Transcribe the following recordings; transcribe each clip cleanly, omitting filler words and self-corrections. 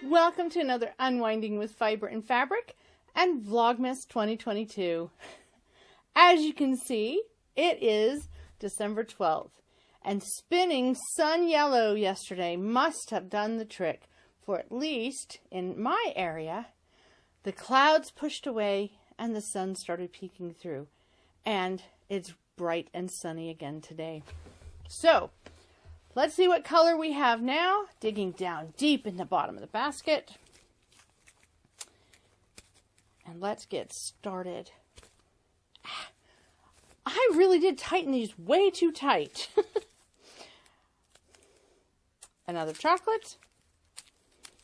Welcome to another Unwinding with Fiber and Fabric and Vlogmas 2022. As you can see, it is December 12th, and spinning sun yellow yesterday must have done the trick, for at least in my area, the clouds pushed away and the sun started peeking through, and it's bright and sunny again today. So, let's see what color we have now, digging down deep in the bottom of the basket. And let's get started. I really did tighten these way too tight. Another chocolate.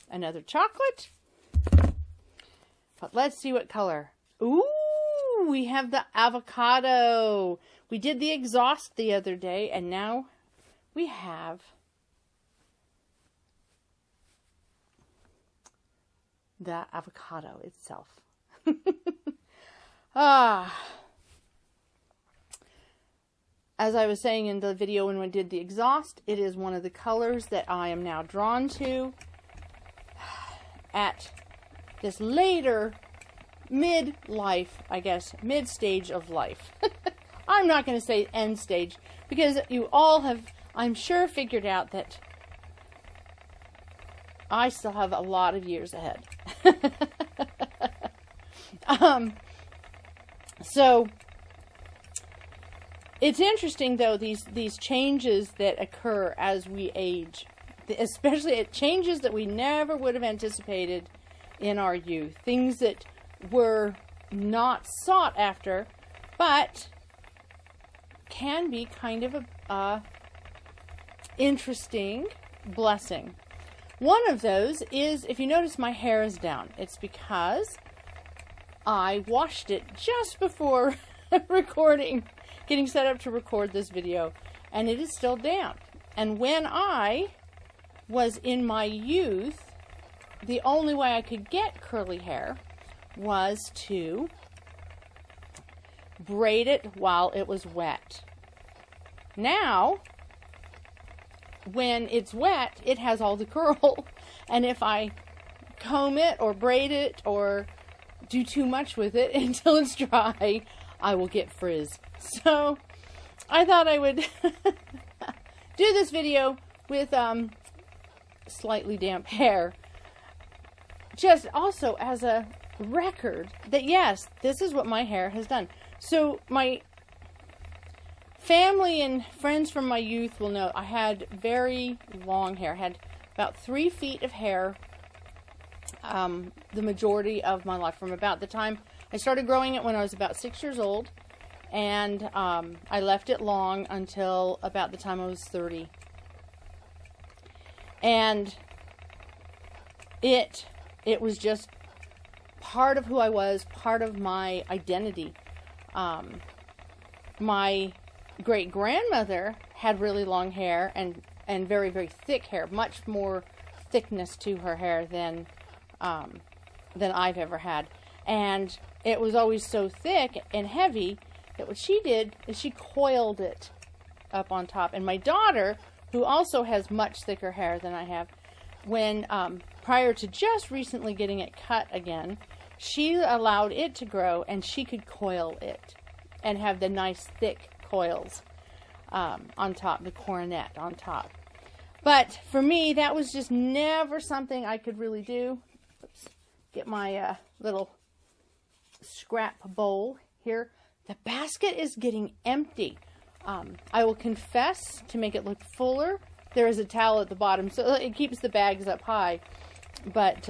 Another chocolate. But let's see what color. Ooh, we have the avocado. We did the exhaust the other day, and now we have the avocado itself. As I was saying in the video when we did the exhaust, it is one of the colors that I am now drawn to at this later mid-life, I guess, mid-stage of life. I'm not going to say end stage, because you all have, I'm sure, figured out that I still have a lot of years ahead. So it's interesting, though, these changes that occur as we age, especially changes that we never would have anticipated in our youth, things that were not sought after, but can be kind of a interesting blessing. One of those is, if you notice, my hair is down. It's because I washed it just before recording, getting set up to record this video, and it is still damp. And when I was in my youth, the only way I could get curly hair was to braid it while it was wet. Now, when it's wet, it has all the curl, and if I comb it or braid it or do too much with it until it's dry, I will get frizz. So I thought I would do this video with slightly damp hair, just also as a record that yes, this is what my hair has done. So my family and friends from my youth will know I had very long hair. I had about 3 feet of hair the majority of my life, from about the time I started growing it when I was about 6 years old, and I left it long until about the time I was 30. And it was just part of who I was, part of my identity. My great-grandmother had really long hair and very, very thick hair, much more thickness to her hair than I've ever had. And it was always so thick and heavy that what she did is she coiled it up on top. And my daughter, who also has much thicker hair than I have, when prior to just recently getting it cut again, she allowed it to grow, and she could coil it and have the nice thick coils on top, the coronet on top. But for me, that was just never something I could really do. Oops. Get my little scrap bowl here. The basket is getting empty. I will confess, to make it look fuller, there is a towel at the bottom, so it keeps the bags up high. But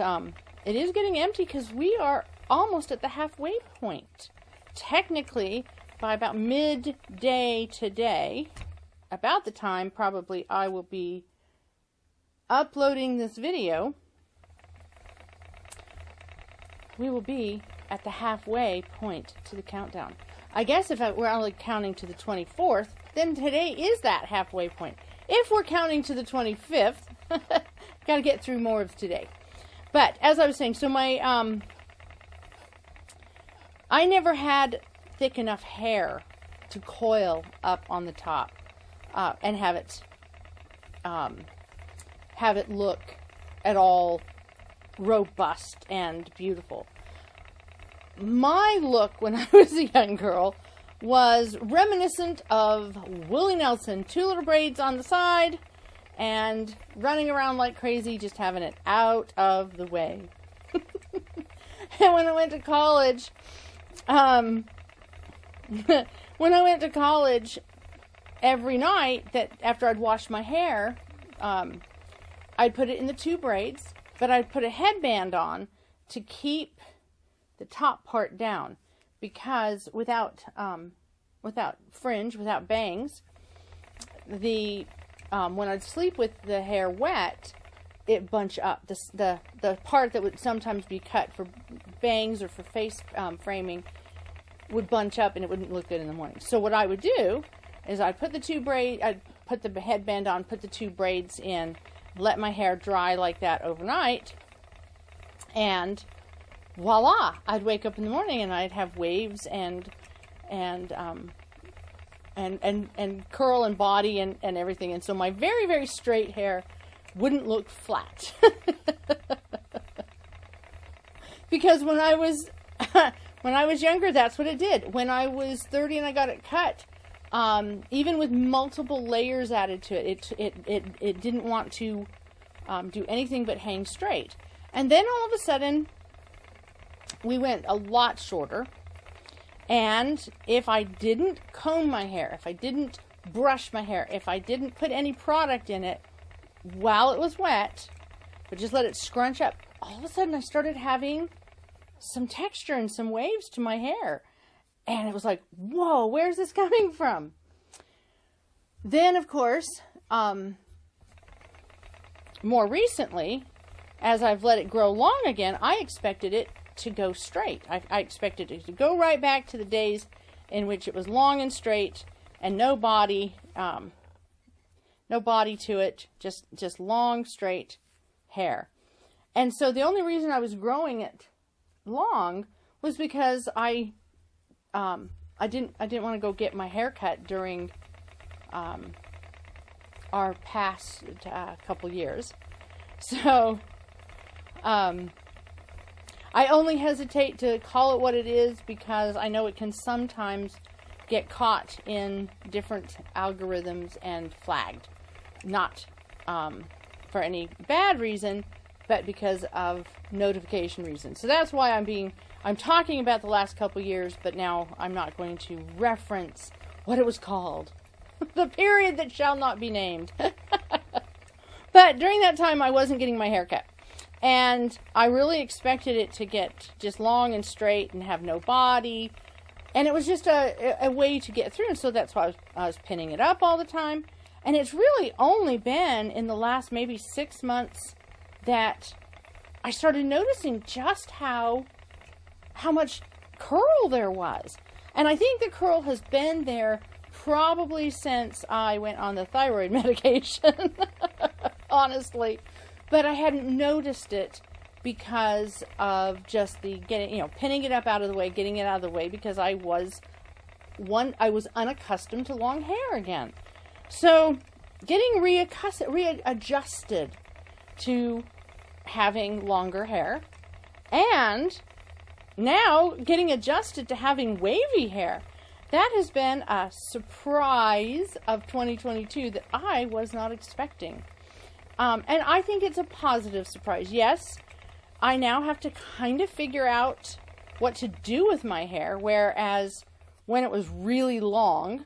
it is getting empty because we are almost at the halfway point. Technically, by about midday today, about the time probably I will be uploading this video, we will be at the halfway point to the countdown. I guess if we're only counting to the 24th, then today is that halfway point. If we're counting to the 25th, got to get through more of today. But as I was saying, so my I never had thick enough hair to coil up on the top and have it look at all robust and beautiful. My look when I was a young girl was reminiscent of Willie Nelson, 2 little braids on the side, and running around like crazy, just having it out of the way. And when I went to college, every night that after I'd washed my hair, I'd put it in the 2 braids, but I'd put a headband on to keep the top part down, because without fringe, without bangs, when I'd sleep with the hair wet, it bunch up. The part that would sometimes be cut for bangs or for face framing would bunch up, and it wouldn't look good in the morning. So what I would do is I'd put I'd put the headband on, put the 2 braids in, let my hair dry like that overnight, and voila! I'd wake up in the morning and I'd have waves and curl and body and everything. And so my very, very straight hair wouldn't look flat. Because when I was younger, that's what it did. When I was 30 and I got it cut, even with multiple layers added to it didn't want to do anything but hang straight. And then all of a sudden, we went a lot shorter. And if I didn't comb my hair, if I didn't brush my hair, if I didn't put any product in it while it was wet, but just let it scrunch up, all of a sudden I started having some texture and some waves to my hair. And it was like, whoa, where's this coming from? Then, of course, more recently, as I've let it grow long again, I expected it to go straight. I expected it to go right back to the days in which it was long and straight and no body to it, just long, straight hair. And so the only reason I was growing it long was because I didn't want to go get my hair cut during our past couple years. So I only hesitate to call it what it is because I know it can sometimes get caught in different algorithms and flagged. Not for any bad reason, but because of notification reasons. So that's why I'm talking about the last couple years, but now I'm not going to reference what it was called. The period that shall not be named. But during that time, I wasn't getting my hair cut. And I really expected it to get just long and straight and have no body. And it was just a way to get through. And so that's why I was pinning it up all the time. And it's really only been in the last maybe 6 months that I started noticing just how much curl there was. And I think the curl has been there probably since I went on the thyroid medication, honestly. But I hadn't noticed it because of just the pinning it up out of the way, getting it out of the way, because I was unaccustomed to long hair again. So getting readjusted to having longer hair, and now getting adjusted to having wavy hair. That has been a surprise of 2022 that I was not expecting. And I think it's a positive surprise. Yes, I now have to kind of figure out what to do with my hair, whereas when it was really long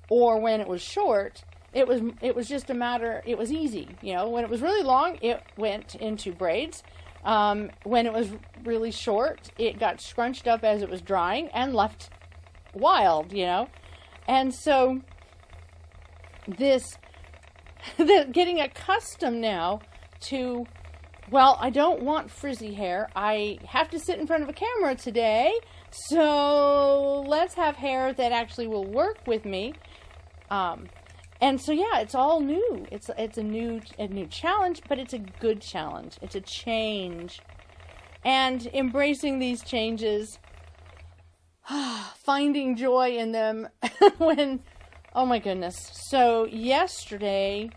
or when it was short, it was just a matter, it was easy. When it was really long, it went into braids. When it was really short, it got scrunched up as it was drying and left wild, And so getting accustomed now to, well, I don't want frizzy hair. I have to sit in front of a camera today, so let's have hair that actually will work with me. And so, yeah, it's all new. It's a new challenge, but it's a good challenge. It's a change. And embracing these changes, finding joy in them when, oh my goodness. So yesterday,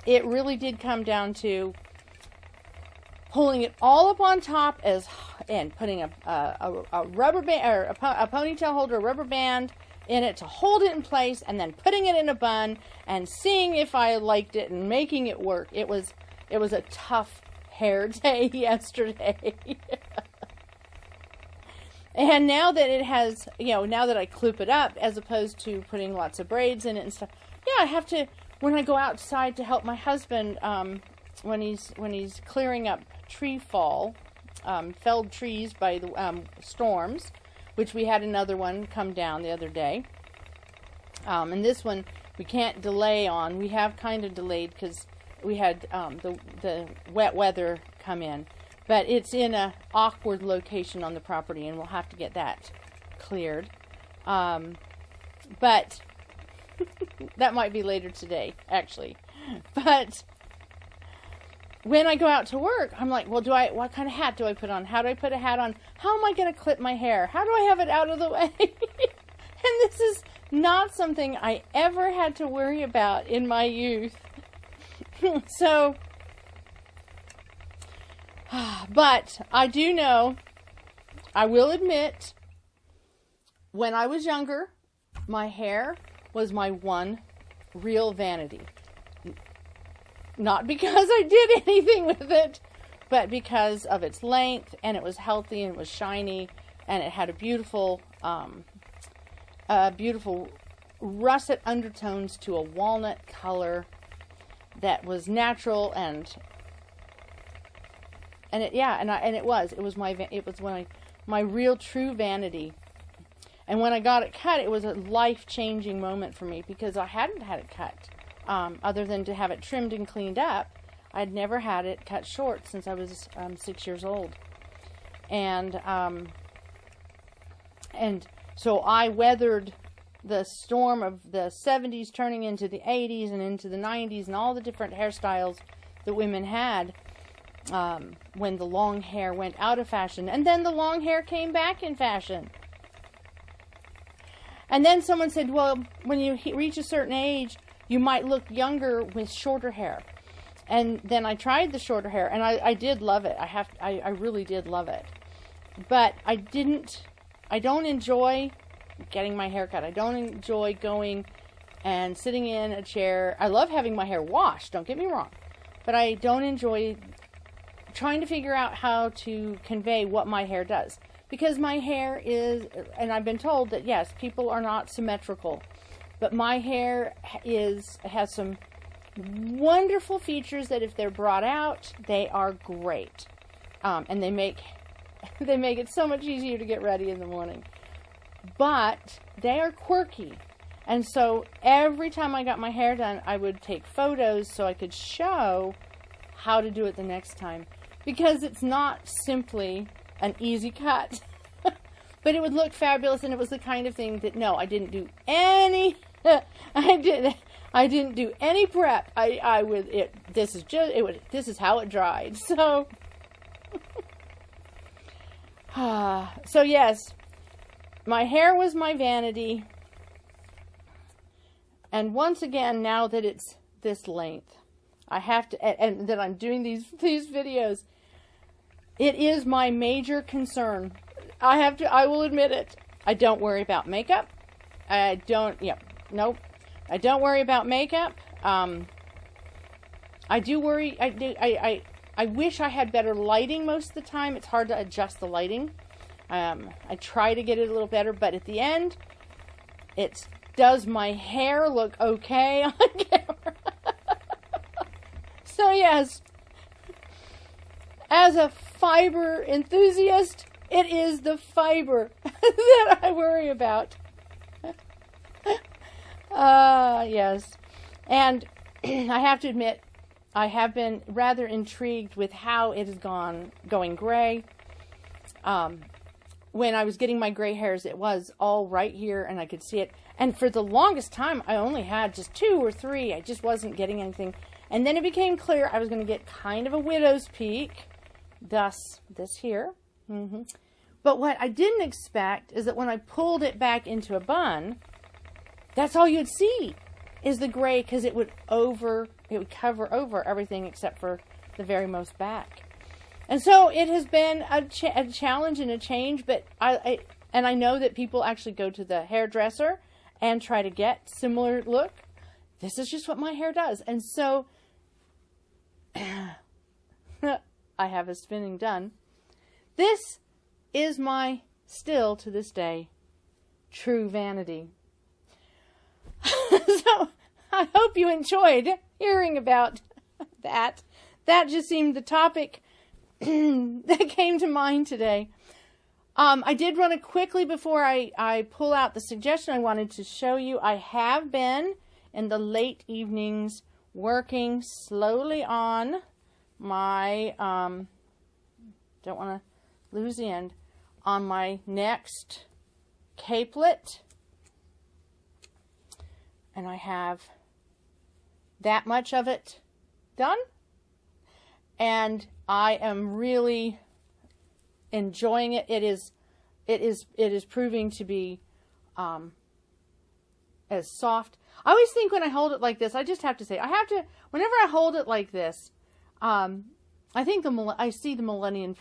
it really did come down to pulling it all up on top and putting a rubber band or a ponytail holder, a rubber band in it to hold it in place, and then putting it in a bun and seeing if I liked it and making it work. It was a tough hair day yesterday. And now that it has, now that I clip it up as opposed to putting lots of braids in it and stuff, yeah, I have to, when I go outside to help my husband, when he's clearing up tree fall, felled trees by the storms, which we had another one come down the other day. And this one we can't delay on. We have kind of delayed because we had the wet weather come in. But it's in a awkward location on the property, and we'll have to get that cleared. But that might be later today, actually. But when I go out to work, I'm like, well, what kind of hat do I put on? How do I put a hat on? How am I going to clip my hair? How do I have it out of the way? And this is not something I ever had to worry about in my youth. So, but I do know, I will admit, when I was younger, my hair was my one real vanity. Not because I did anything with it, but because of its length, and it was healthy, and it was shiny, and it had a beautiful russet undertones to a walnut color that was natural, and it was my real true vanity. And when I got it cut, it was a life-changing moment for me, because I hadn't had it cut. Other than to have it trimmed and cleaned up, I'd never had it cut short since I was 6 years old. And so I weathered the storm of the 70s turning into the 80s and into the 90s and all the different hairstyles that women had when the long hair went out of fashion. And then the long hair came back in fashion. And then someone said, well, when you reach a certain age, you might look younger with shorter hair. And then I tried the shorter hair, and I did love it. I really did love it. But I don't enjoy getting my hair cut. I don't enjoy going and sitting in a chair. I love having my hair washed, don't get me wrong. But I don't enjoy trying to figure out how to convey what my hair does. Because my hair is, and I've been told that yes, people are not symmetrical. But my hair has some wonderful features that if they're brought out, they are great. And they make it so much easier to get ready in the morning. But they are quirky. And so every time I got my hair done, I would take photos so I could show how to do it the next time. Because it's not simply an easy cut. But it would look fabulous, and it was the kind of thing that, no, I didn't do any, I didn't do any prep. This is how it dried. So, so yes, my hair was my vanity. And once again, now that it's this length, I have to, and that I'm doing these videos, it is my major concern. I will admit it. I don't worry about makeup. I don't worry about makeup. I do worry, I wish I had better lighting most of the time. It's hard to adjust the lighting. I try to get it a little better, but at the end, does my hair look okay on camera? So yes, as a fiber enthusiast, it is the fiber that I worry about. Yes. And I have to admit, I have been rather intrigued with how it has going gray. When I was getting my gray hairs, it was all right here, and I could see it. And for the longest time, I only had just 2 or 3. I just wasn't getting anything. And then it became clear I was going to get kind of a widow's peak. Thus, this here. Mm-hmm. But what I didn't expect is that when I pulled it back into a bun, that's all you'd see is the gray, because it would cover over everything except for the very most back. And so it has been a challenge and a change, but I know that people actually go to the hairdresser and try to get similar look. This is just what my hair does. And so I have a spinning done. This is my, still to this day, true vanity. So I hope you enjoyed hearing about that. That just seemed the topic that came to mind today. I did run it quickly before I pull out the suggestion I wanted to show you. I have been in the late evenings working slowly on my, don't want to lose the end, on my next capelet. And I have that much of it done. And I am really enjoying it. It is proving to be as soft. I always think when I hold it like this, I just have to say, whenever I hold it like this, I think I see the Millennium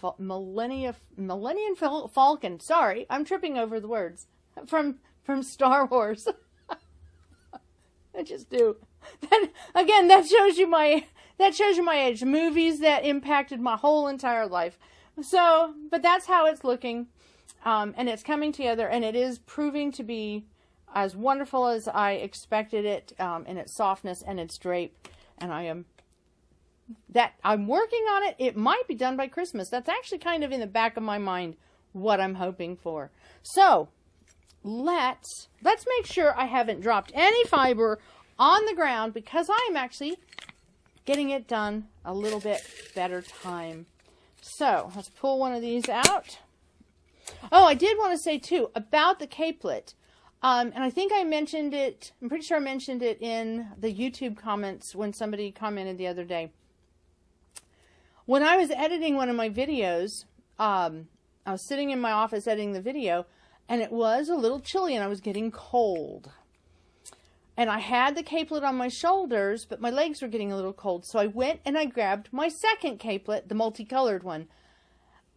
Falcon. Sorry, I'm tripping over the words from Star Wars. I just do. Then again, that shows you my age. Movies that impacted my whole entire life. So, but that's how it's looking, and it's coming together, and it is proving to be as wonderful as I expected it in its softness and its drape. And I'm working on it. It might be done by Christmas. That's actually kind of in the back of my mind what I'm hoping for. So let's make sure I haven't dropped any fiber on the ground, because I'm actually getting it done a little bit better time. So let's pull one of these out. Oh, I did want to say too about the capelet. And I think I mentioned it, I'm pretty sure I mentioned it in the YouTube comments when somebody commented the other day. When I was editing one of my videos, I was sitting in my office editing the video, and it was a little chilly and I was getting cold. And I had the capelet on my shoulders, but my legs were getting a little cold. So I went and I grabbed my second capelet, the multicolored one.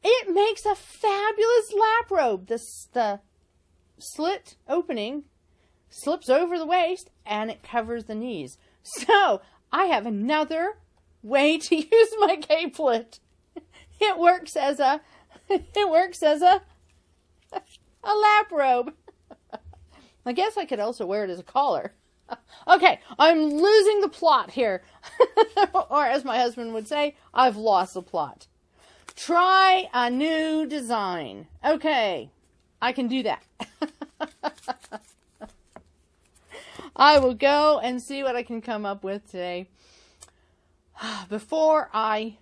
It makes a fabulous lap robe. The slit opening slips over the waist and it covers the knees. So I have another way to use my capelet. It works as a lap robe. I guess I could also wear it as a collar. Okay, I'm losing the plot here. Or as my husband would say, I've lost the plot. Try a new design. Okay, I can do that. I will go and see what I can come up with today. Before I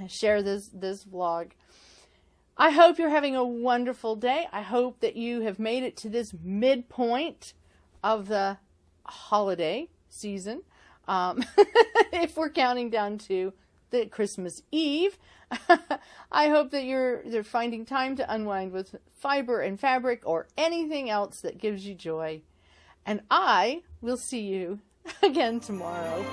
share this vlog, I hope you're having a wonderful day. I hope that you have made it to this midpoint of the holiday season. If we're counting down to the Christmas Eve, I hope that you're finding time to unwind with fiber and fabric or anything else that gives you joy. And I will see you again tomorrow.